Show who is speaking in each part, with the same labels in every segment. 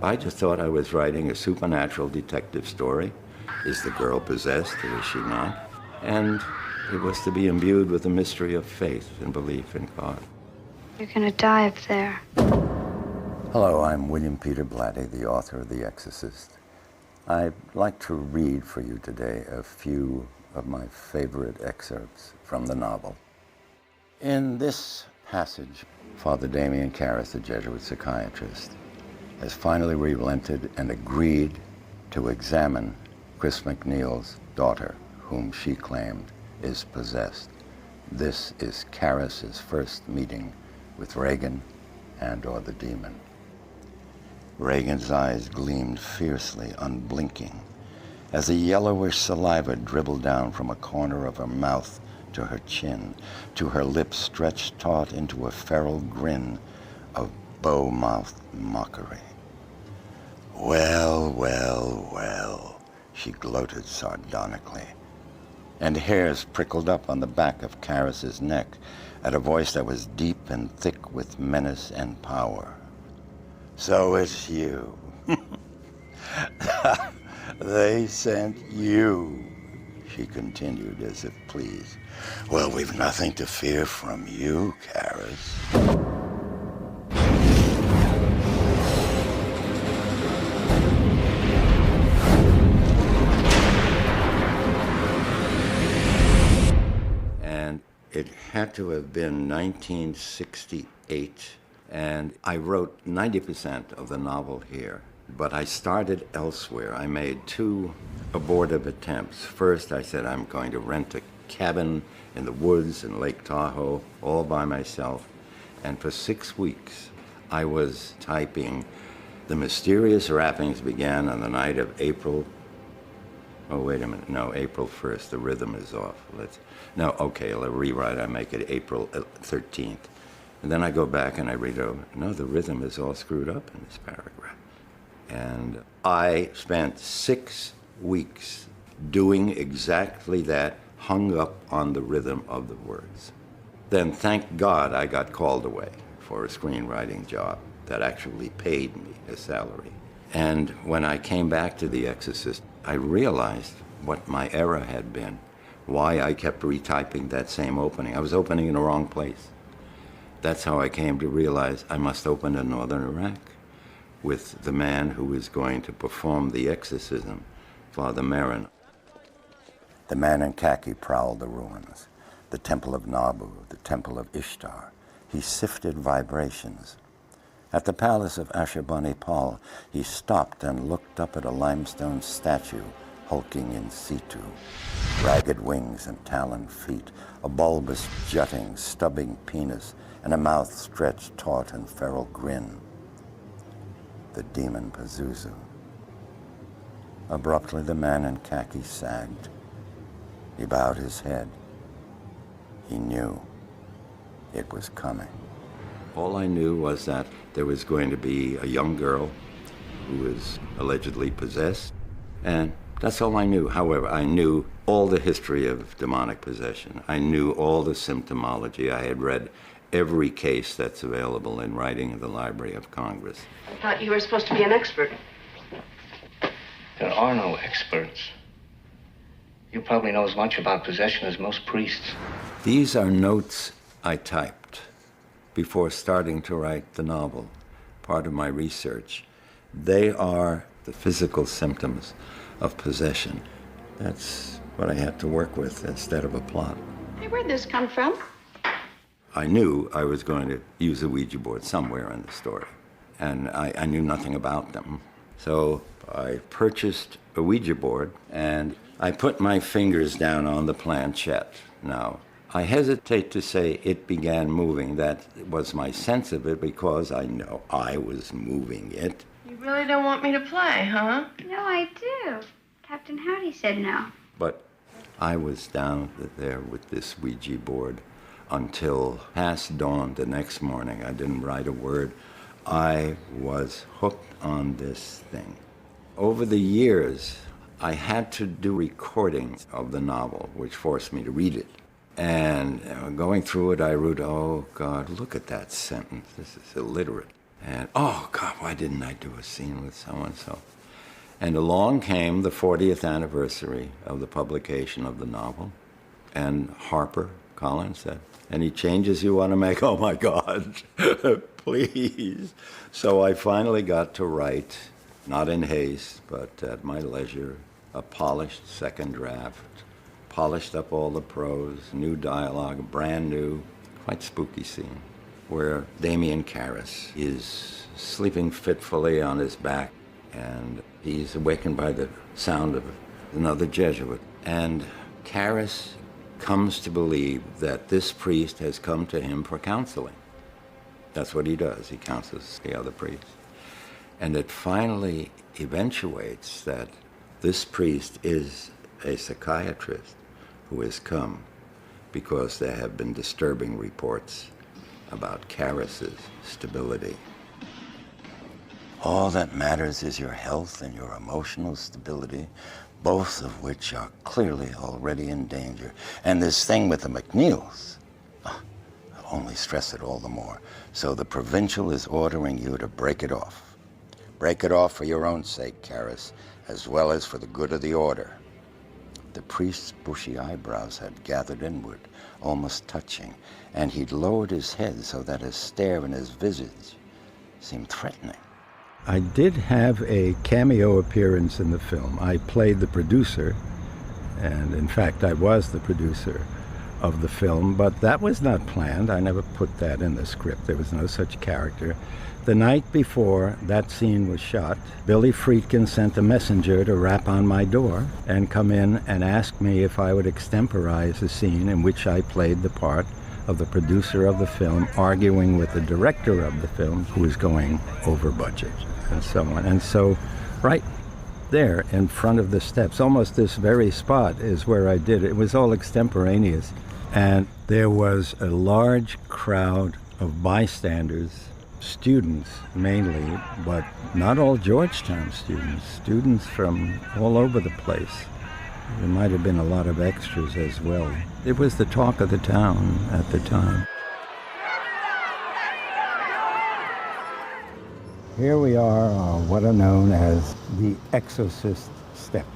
Speaker 1: I just thought I was writing a supernatural detective story. Is the girl possessed or is she not? And it was to be imbued with the mystery of faith and belief in God.
Speaker 2: You're gonna die up there.
Speaker 1: Hello, I'm William Peter Blatty, the author of The Exorcist. I'd like to read for you today a few of my favorite excerpts from the novel. In this passage, Father Damien Karras, the Jesuit psychiatrist, has finally relented and agreed to examine Chris McNeil's daughter, whom she claimed is possessed. This is Karras's first meeting with Regan and/or the demon. Regan's eyes gleamed fiercely, unblinking, as a yellowish saliva dribbled down from a corner of her mouth to her chin, to her lips stretched taut into a feral grin of bow-mouthed mockery. Well, well, well, she gloated sardonically, and hairs prickled up on the back of Karras's neck at a voice that was deep and thick with menace and power. So it's you. They sent you, she continued as if pleased. Well, we've nothing to fear from you, Karras. And it had to have been 1968. And I wrote 90% of the novel here, but I started elsewhere. I made 2 abortive attempts. First, I said I'm going to rent a cabin in the woods in Lake Tahoe, all by myself. And for 6 weeks, I was typing. The mysterious rappings began on the night of April 1st. The rhythm is off. I'll rewrite. I make it April 13th. And then I go back and I read over, no, the rhythm is all screwed up in this paragraph. And I spent 6 weeks doing exactly that, hung up on the rhythm of the words. Then, thank God, I got called away for a screenwriting job that actually paid me a salary. And when I came back to The Exorcist, I realized what my error had been, why I kept retyping that same opening. I was opening in the wrong place. That's how I came to realize I must open in northern Iraq with the man who is going to perform the exorcism, Father Marin. The man in khaki prowled the ruins, the temple of Nabu, the temple of Ishtar. He sifted vibrations. At the palace of Ashurbanipal, he stopped and looked up at a limestone statue hulking in situ, ragged wings and taloned feet, a bulbous, jutting, stubbing penis, and a mouth stretched taut in feral grin. The demon Pazuzu. Abruptly, the man in khaki sagged. He bowed his head. He knew it was coming. All I knew was that there was going to be a young girl who was allegedly possessed, and that's all I knew. However, I knew all the history of demonic possession. I knew all the symptomology. I had read every case that's available in writing in the Library of Congress.
Speaker 3: I thought you were supposed to be an expert.
Speaker 4: There are no experts. You probably know as much about possession as most priests.
Speaker 1: These are notes I typed before starting to write the novel, part of my research. They are the physical symptoms of possession. That's what I had to work with instead of a plot.
Speaker 3: Hey, where'd this come from?
Speaker 1: I knew I was going to use a Ouija board somewhere in the story, and I knew nothing about them. So I purchased a Ouija board, and I put my fingers down on the planchette. Now, I hesitate to say it began moving. That was my sense of it because I know I was moving it.
Speaker 3: You really don't want me to play, huh?
Speaker 2: No, I do. Captain Howdy said no.
Speaker 1: But I was down there with this Ouija board until past dawn the next morning. I didn't write a word. I was hooked on this thing. Over the years, I had to do recordings of the novel, which forced me to read it. And going through it, I wrote, oh, God, look at that sentence. This is illiterate. And, oh, God, why didn't I do a scene with so-and-so? And along came the 40th anniversary of the publication of the novel. And Harper Collins said, any changes you want to make? Oh, my God, please. So I finally got to write, not in haste, but at my leisure, a polished second draft, polished up all the prose, new dialogue, a brand new, quite spooky scene, where Damien Karras is sleeping fitfully on his back, and he's awakened by the sound of another Jesuit. And Karras comes to believe that this priest has come to him for counseling. That's what he does. He counsels the other priests. And it finally eventuates that this priest is a psychiatrist who has come because there have been disturbing reports about Karras's stability. All that matters is your health and your emotional stability, both of which are clearly already in danger. And this thing with the McNeils, only stress it all the more. So the provincial is ordering you to break it off. Break it off for your own sake, Karras, as well as for the good of the order. The priest's bushy eyebrows had gathered inward, almost touching, and he'd lowered his head so that his stare and his visage seemed threatening. I did have a cameo appearance in the film. I played the producer, and in fact I was the producer of the film, but that was not planned. I never put that in the script. There was no such character. The night before that scene was shot, Billy Friedkin sent a messenger to rap on my door and come in and ask me if I would extemporize a scene in which I played the part of the producer of the film, arguing with the director of the film, who was going over budget, and so on. And so right there in front of the steps, almost this very spot is where I did it. It was all extemporaneous. And there was a large crowd of bystanders, students mainly, but not all Georgetown students from all over the place. There might have been a lot of extras as well. It was the talk of the town at the time. Here we are on what are known as the EXORCIST steps.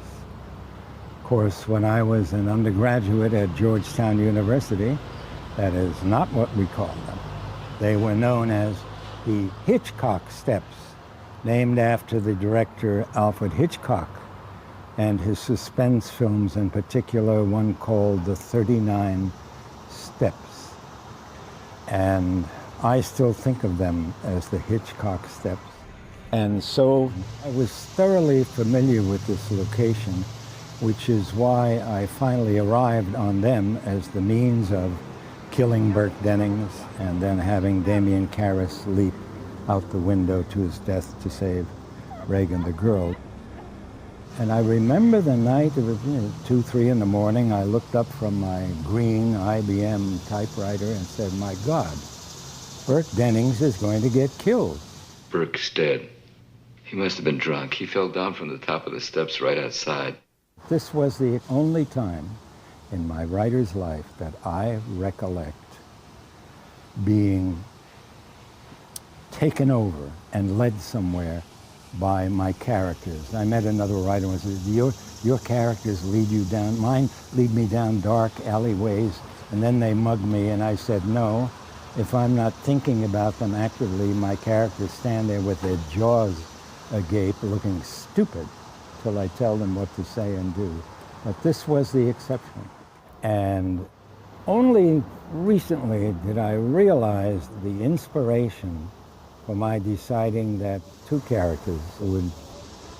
Speaker 1: Of course, when I was an undergraduate at Georgetown University, that is not what we call them. They were known as the Hitchcock steps, named after the director Alfred Hitchcock and his suspense films, in particular one called The 39 Steps. And I still think of them as the Hitchcock steps. And so I was thoroughly familiar with this location, which is why I finally arrived on them as the means of killing Burke Dennings and then having Damien Karras leap out the window to his death to save Reagan the girl. And I remember the night, it was 2, 3 in the morning, I looked up from my green IBM typewriter and said, my God, Burke Dennings is going to get killed.
Speaker 5: Burke's dead. He must have been drunk. He fell down from the top of the steps right outside.
Speaker 1: This was the only time in my writer's life that I recollect being taken over and led somewhere by my characters. I met another writer and said, your characters lead you down, mine lead me down dark alleyways, and then they mug me, and I said, no, if I'm not thinking about them actively, my characters stand there with their jaws agape, looking stupid, till I tell them what to say and do. But this was the exception. And only recently did I realize the inspiration for my deciding that 2 characters would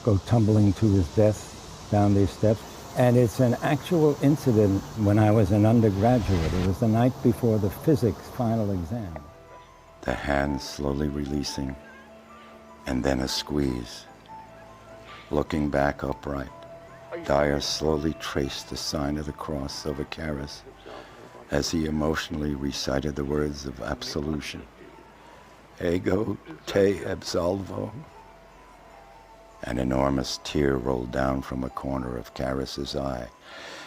Speaker 1: go tumbling to his death down these steps. And it's an actual incident when I was an undergraduate. It was the night before the physics final exam. The hands slowly releasing, and then a squeeze. Looking back upright, Dyer slowly traced the sign of the cross over Karras as he emotionally recited the words of absolution. Ego te absolvo. An enormous tear rolled down from a corner of Karras's eye,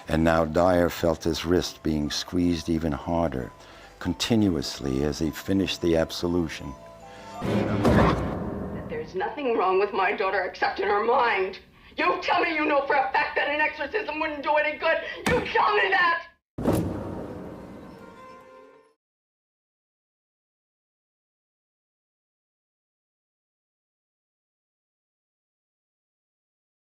Speaker 1: and now Dyer felt his wrist being squeezed even harder, continuously as he finished the absolution.
Speaker 3: That there's nothing wrong with my daughter except in her mind. You tell me you know for a fact that an exorcism wouldn't do any good. You tell me that!